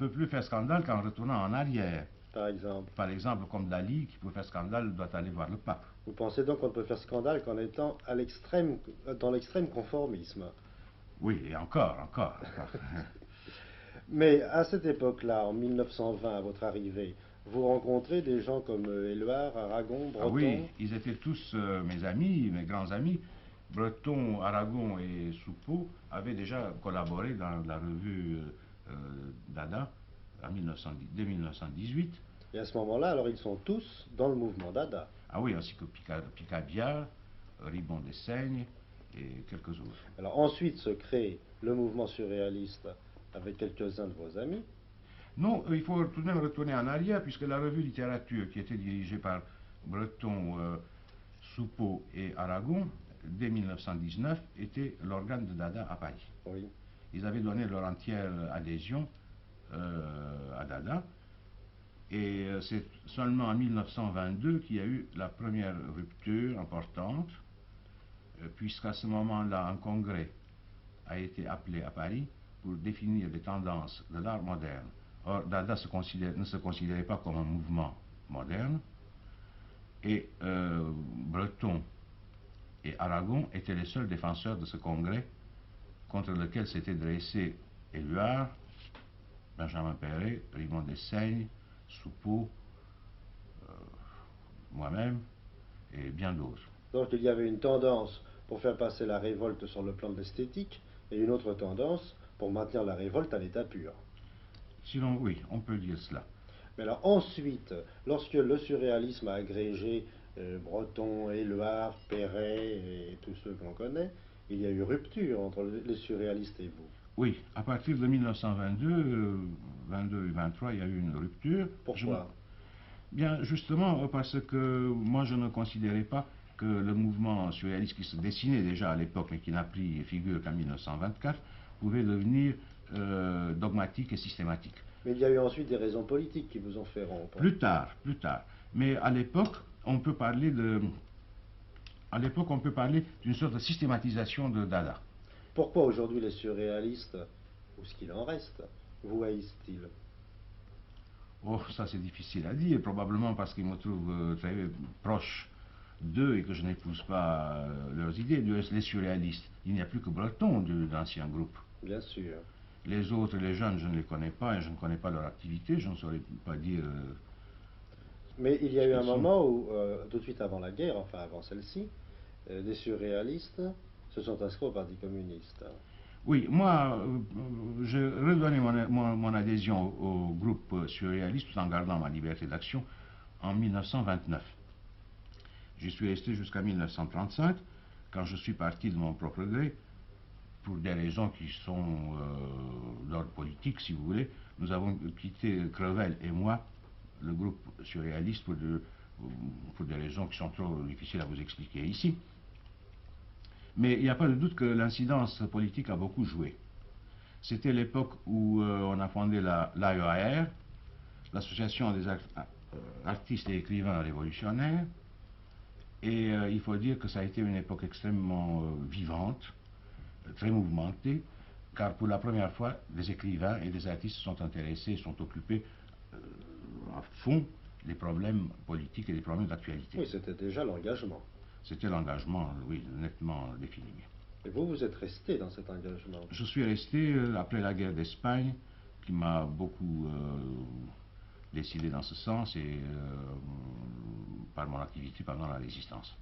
peut plus faire scandale qu'en retournant en arrière. par exemple. Par exemple, comme Dali, qui pour faire scandale doit aller voir le pape. Vous pensez donc qu'on ne peut faire scandale qu'en étant à l'extrême, dans l'extrême conformisme. Oui, et encore. Mais à cette époque-là, en 1920, à votre arrivée, vous rencontrez des gens comme Éluard, Aragon, Ah oui, Breton. ils étaient tous mes amis, mes grands amis. Breton, Aragon et Soupeau avaient déjà collaboré dans la revue Dada en 1910, dès 1918. Et à ce moment-là, alors ils sont tous dans le mouvement Dada. Ah oui, ainsi que Picabia, Ribon d'Essaigne et quelques autres. Alors ensuite se crée le mouvement surréaliste avec quelques-uns de vos amis. Non, il faut tout de même retourner en arrière, puisque la revue littérature, qui était dirigée par Breton, Soupeau et Aragon, dès 1919, était l'organe de Dada à Paris. Oui. Ils avaient donné leur entière adhésion à Dada, et c'est seulement en 1922 qu'il y a eu la première rupture importante, puisqu'à ce moment-là, un congrès a été appelé à Paris pour définir les tendances de l'art moderne. Or, Dada ne se considérait pas comme un mouvement moderne, et Breton et Aragon étaient les seuls défenseurs de ce congrès contre lequel s'étaient dressés Éluard, Benjamin Péret, Ribon d'Essaigne, Soupeau, moi-même et bien d'autres. Donc il y avait une tendance pour faire passer la révolte sur le plan de l'esthétique et une autre tendance pour maintenir la révolte à l'état pur. Sinon, oui, on peut dire cela. Mais alors ensuite, lorsque le surréalisme a agrégé Breton, Éluard, Perret et tous ceux qu'on connaît, il y a eu rupture entre les surréalistes et vous. Oui, à partir de 1922, 22 et 23, il y a eu une rupture. Pourquoi? Bien, justement, parce que moi, je ne considérais pas que le mouvement surréaliste qui se dessinait déjà à l'époque, mais qui n'a pris figure qu'en 1924, pouvait devenir dogmatique et systématique. Mais il y a eu ensuite des raisons politiques qui vous ont fait rompre. Plus tard. Mais à l'époque, on peut parler d'une sorte de systématisation de Dada. Pourquoi aujourd'hui les surréalistes, ou ce qu'il en reste, vous haïssent-ils? Oh, ça c'est difficile à dire, probablement parce qu'ils me trouvent très proche d'eux et que je n'épouse pas leurs idées. Les surréalistes, il n'y a plus que Breton de l'ancien groupe. Bien sûr. Les autres, les jeunes, je ne les connais pas et je ne connais pas leur activité, je ne saurais pas dire Mais il y a ce eu qu'ils un sont. moment où, tout de suite avant la guerre, enfin avant celle-ci, des surréalistes se sont inscrits au Parti communiste. Oui, moi, j'ai redonné mon adhésion au groupe surréaliste tout en gardant ma liberté d'action en 1929. J'y suis resté jusqu'à 1935, quand je suis parti de mon propre gré, pour des raisons qui sont d'ordre politique, si vous voulez. Nous avons quitté Crevel et moi, le groupe surréaliste, pour des raisons qui sont trop difficiles à vous expliquer ici. Mais il n'y a pas de doute que l'incidence politique a beaucoup joué. C'était l'époque où on a fondé l'AEAR, l'Association des artistes et écrivains révolutionnaires, et il faut dire que ça a été une époque extrêmement vivante, très mouvementée, car pour la première fois, des écrivains et des artistes sont intéressés, sont occupés à fond des problèmes politiques et des problèmes d'actualité. Oui, c'était déjà l'engagement. C'était l'engagement, oui, nettement défini. Et vous, vous êtes resté dans cet engagement. Je suis resté après la guerre d'Espagne, qui m'a beaucoup décidé dans ce sens, et par mon activité pendant la résistance.